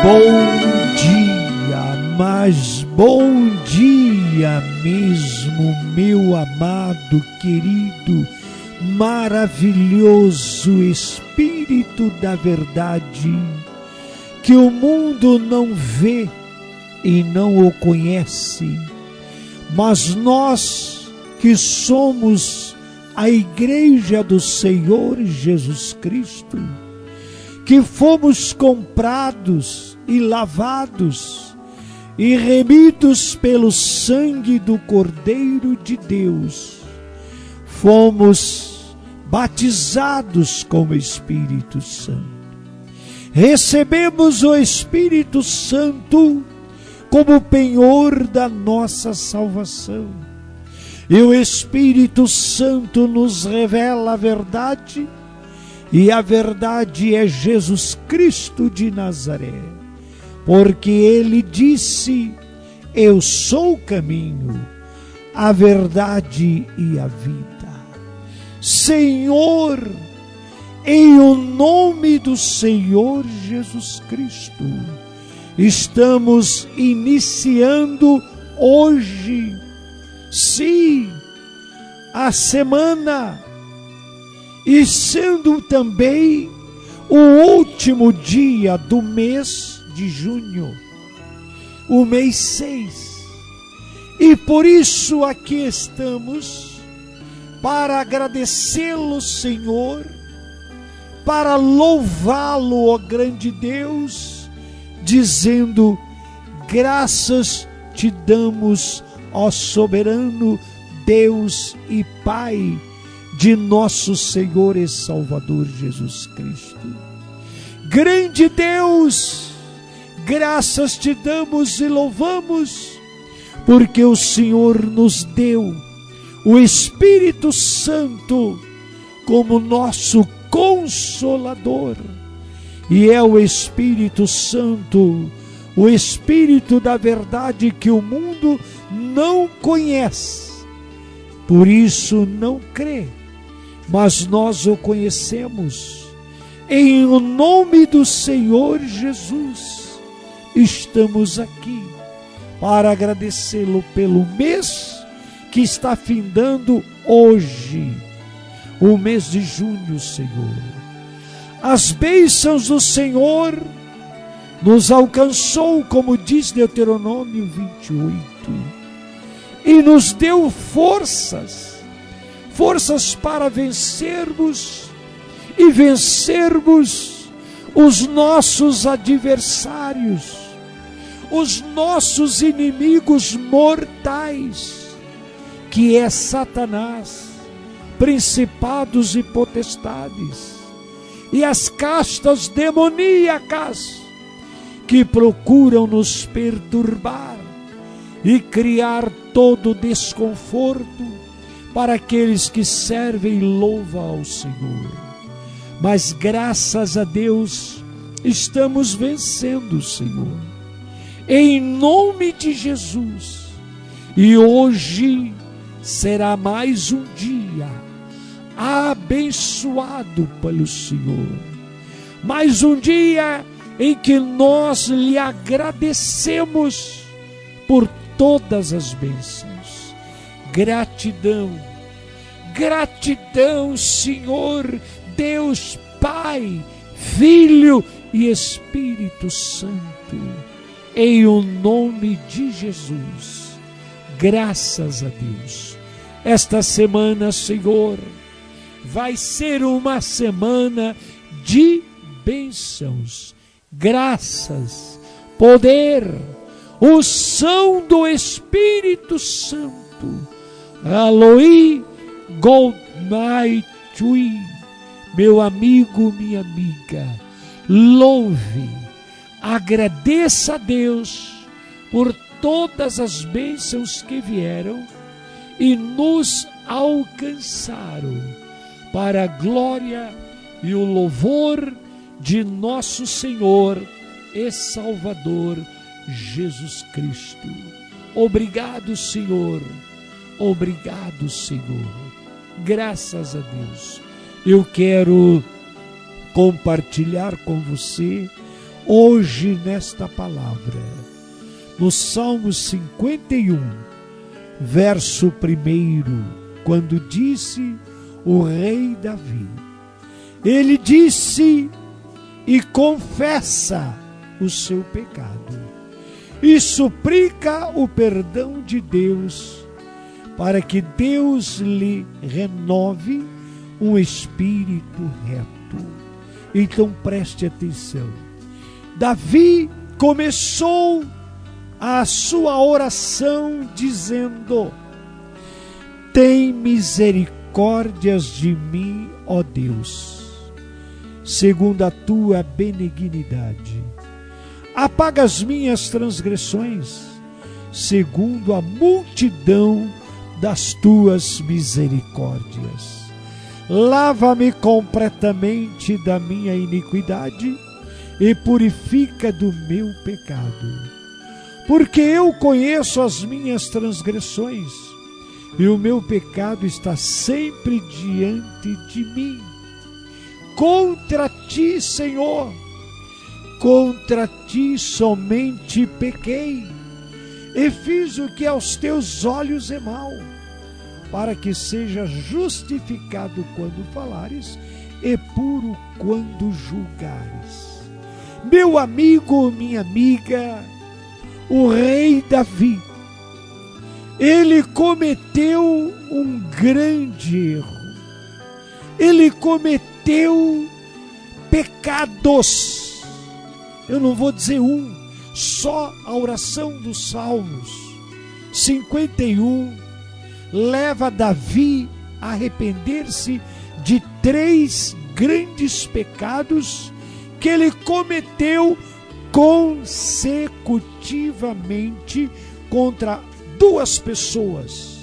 Bom dia, mas bom dia mesmo, meu amado, querido, maravilhoso Espírito da verdade, que o mundo não vê e não o conhece, mas nós que somos a Igreja do Senhor Jesus Cristo, que fomos comprados e lavados e remidos pelo sangue do Cordeiro de Deus, fomos batizados com o Espírito Santo. Recebemos o Espírito Santo como penhor da nossa salvação. E o Espírito Santo nos revela a verdade, e a verdade é Jesus Cristo de Nazaré, porque ele disse: eu sou o caminho, a verdade e a vida. Senhor, em o nome do Senhor Jesus Cristo, estamos iniciando hoje, sim, a semana, e sendo também o último dia do mês de junho, o mês 6. E por isso aqui estamos, para agradecê-lo, Senhor, para louvá-lo, ó grande Deus, dizendo: graças te damos, ó soberano Deus e Pai de nosso Senhor e Salvador Jesus Cristo. Grande Deus, graças te damos e louvamos, porque o Senhor nos deu o Espírito Santo como nosso Consolador, e é o Espírito Santo, o Espírito da verdade, que o mundo não conhece, por isso não crê, mas nós o conhecemos. Em o nome do Senhor Jesus, estamos aqui para agradecê-lo pelo mês que está findando hoje, o mês de junho, Senhor. As bênçãos do Senhor nos alcançou, como diz Deuteronômio 28, e nos deu forças para vencermos e vencermos os nossos adversários, os nossos inimigos mortais, que é Satanás, principados e potestades, e as castas demoníacas que procuram nos perturbar e criar todo desconforto para aqueles que servem e louvam ao Senhor. Mas graças a Deus estamos vencendo, Senhor, em nome de Jesus. E hoje será mais um dia abençoado pelo Senhor, mais um dia em que nós lhe agradecemos por todas as bênçãos. Gratidão, gratidão, Senhor Deus Pai, Filho e Espírito Santo, em o nome de Jesus. Graças a Deus. Esta semana, Senhor, vai ser uma semana de bênçãos, graças, poder, unção do Espírito Santo. Aloí Goldmai Chui, meu amigo, minha amiga, louve, agradeça a Deus por todas as bênçãos que vieram e nos alcançaram, para a glória e o louvor de nosso Senhor e Salvador Jesus Cristo. Obrigado, Senhor. Obrigado, Senhor. Graças a Deus. Eu quero compartilhar com você hoje nesta palavra, no Salmo 51, verso 1, quando disse o rei Davi, ele disse e confessa o seu pecado e suplica o perdão de Deus, para que Deus lhe renove um espírito reto. Então preste atenção. Davi começou a sua oração dizendo: tem misericórdias de mim, ó Deus, segundo a tua benignidade. Apaga as minhas transgressões, segundo a multidão das tuas misericórdias. Lava-me completamente da minha iniquidade e purifica do meu pecado. Porque eu conheço as minhas transgressões e o meu pecado está sempre diante de mim. Contra ti, Senhor, contra ti somente pequei e fiz o que aos teus olhos é mau, para que seja justificado quando falares e puro quando julgares. Meu amigo, minha amiga, o rei Davi, ele cometeu um grande erro. Ele cometeu pecados. Eu não vou dizer um, só a oração dos Salmos 51 leva Davi a arrepender-se de 3 grandes pecados que ele cometeu consecutivamente contra 2 pessoas,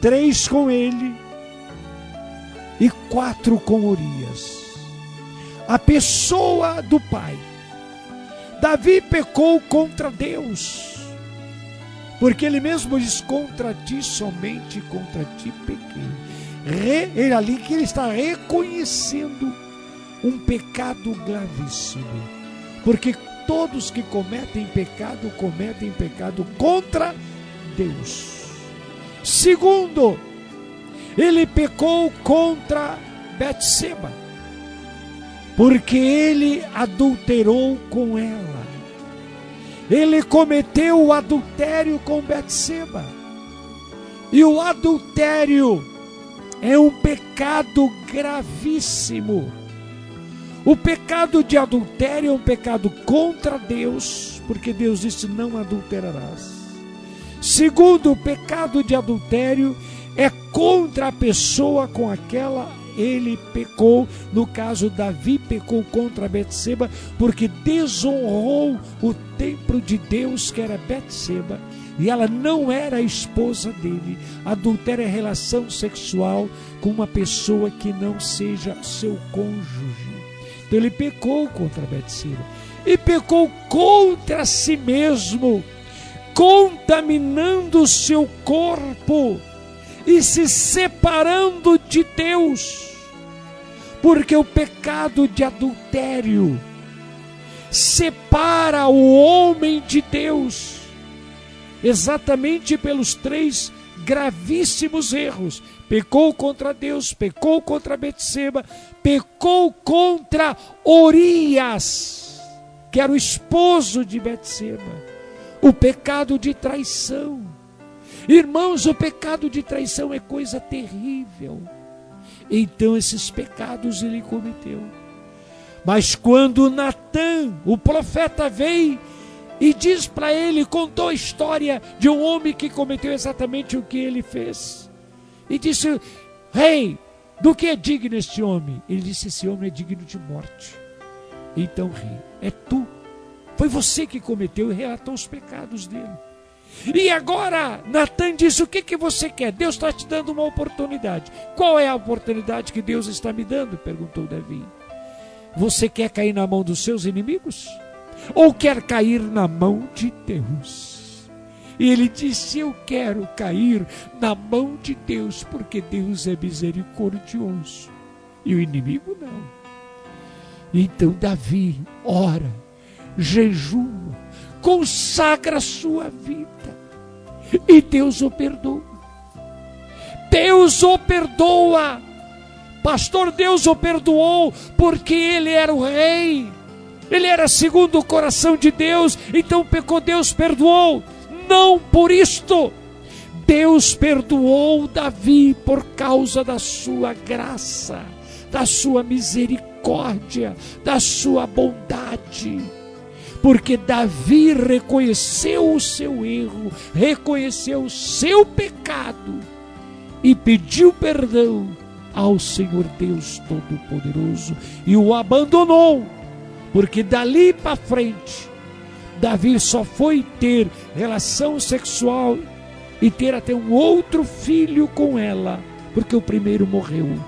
3 com ele e 4 com Urias. A pessoa do pai. Davi pecou contra Deus, porque ele mesmo diz: contra ti, somente contra ti pequei. Ele ali que ele está reconhecendo um pecado gravíssimo, porque todos que cometem pecado contra Deus. Segundo, ele pecou contra Betseba, porque ele adulterou com ela. Ele cometeu o adultério com Betseba. E o adultério é um pecado gravíssimo. O pecado de adultério é um pecado contra Deus, porque Deus disse: não adulterarás. Segundo, o pecado de adultério é contra a pessoa com aquela ele pecou. No caso, Davi pecou contra Betseba, porque desonrou o templo de Deus, que era Betseba, e ela não era a esposa dele. Adultério é relação sexual com uma pessoa que não seja seu cônjuge. Então ele pecou contra Betseba e pecou contra si mesmo, contaminando o seu corpo e se separando de Deus, porque o pecado de adultério separa o homem de Deus, exatamente pelos 3 gravíssimos erros. Pecou contra Deus, pecou contra Betseba, pecou contra Urias, que era o esposo de Betseba. O pecado de traição. Irmãos, o pecado de traição é coisa terrível. Então esses pecados ele cometeu. Mas quando Natã, o profeta, veio e diz para ele, contou a história de um homem que cometeu exatamente o que ele fez, e disse: rei, do que é digno este homem? Ele disse: esse homem é digno de morte. Então, rei, é tu, foi você que cometeu, e relatou os pecados dele. E agora Natã disse: o que você quer? Deus está te dando uma oportunidade. Qual é a oportunidade que Deus está me dando? Perguntou Davi. Você quer cair na mão dos seus inimigos? Ou quer cair na mão de Deus? E ele disse: eu quero cair na mão de Deus, porque Deus é misericordioso e o inimigo não. Então Davi ora jejua, consagra a sua vida. E Deus o perdoa. Deus o perdoa. Pastor, Deus o perdoou porque ele era o rei. Ele era segundo o coração de Deus, então pecou, Deus perdoou. Não por isto. Deus perdoou Davi por causa da sua graça, da sua misericórdia, da sua bondade. Porque Davi reconheceu o seu erro, reconheceu o seu pecado e pediu perdão ao Senhor Deus Todo-Poderoso e o abandonou. Porque dali para frente, Davi só foi ter relação sexual e ter até um outro filho com ela, porque o primeiro morreu,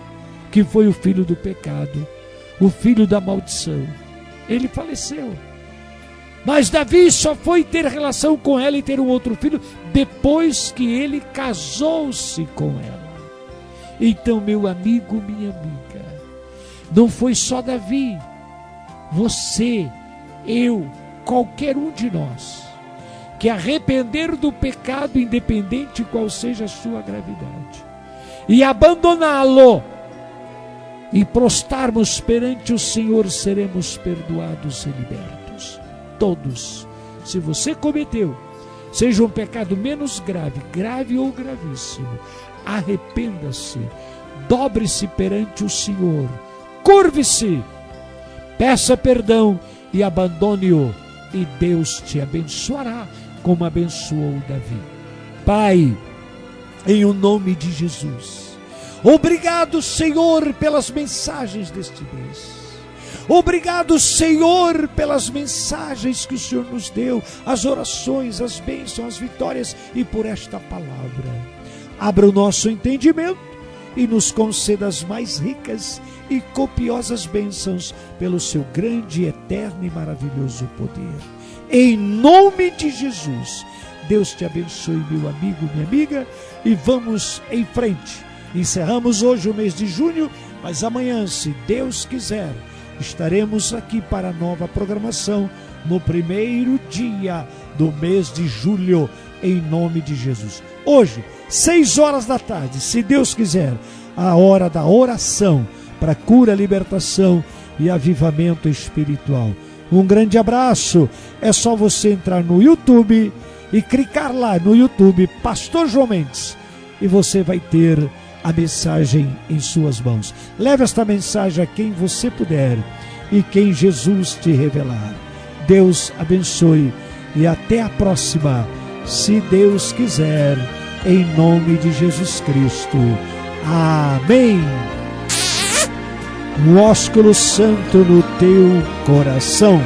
que foi o filho do pecado, o filho da maldição. Ele faleceu. Mas Davi só foi ter relação com ela e ter um outro filho depois que ele casou-se com ela. Então, meu amigo, minha amiga, não foi só Davi, você, eu, qualquer um de nós, que arrepender do pecado, independente qual seja a sua gravidade, e abandoná-lo, e prostarmos perante o Senhor, seremos perdoados e libertos. Todos. Se você cometeu, seja um pecado menos grave, grave ou gravíssimo, arrependa-se, dobre-se perante o Senhor, curve-se, peça perdão e abandone-o, e Deus te abençoará como abençoou Davi. Pai, em o nome de Jesus, obrigado, Senhor, pelas mensagens deste mês. Obrigado, Senhor, pelas mensagens que o Senhor nos deu, as orações, as bênçãos, as vitórias e por esta palavra. Abra o nosso entendimento e nos conceda as mais ricas e copiosas bênçãos pelo seu grande, eterno e maravilhoso poder. Em nome de Jesus, Deus te abençoe, meu amigo, minha amiga, e vamos em frente. Encerramos hoje o mês de junho, mas amanhã, se Deus quiser, estaremos aqui para a nova programação no primeiro dia do mês de julho, em nome de Jesus. Hoje, 6 horas da tarde, se Deus quiser, a hora da oração para cura, libertação e avivamento espiritual. Um grande abraço. É só você entrar no YouTube e clicar lá no YouTube, Pastor João Mendes, e você vai ter a mensagem em suas mãos. Leve esta mensagem a quem você puder e quem Jesus te revelar. Deus abençoe e até a próxima, se Deus quiser, em nome de Jesus Cristo. Amém. Um ósculo santo no teu coração.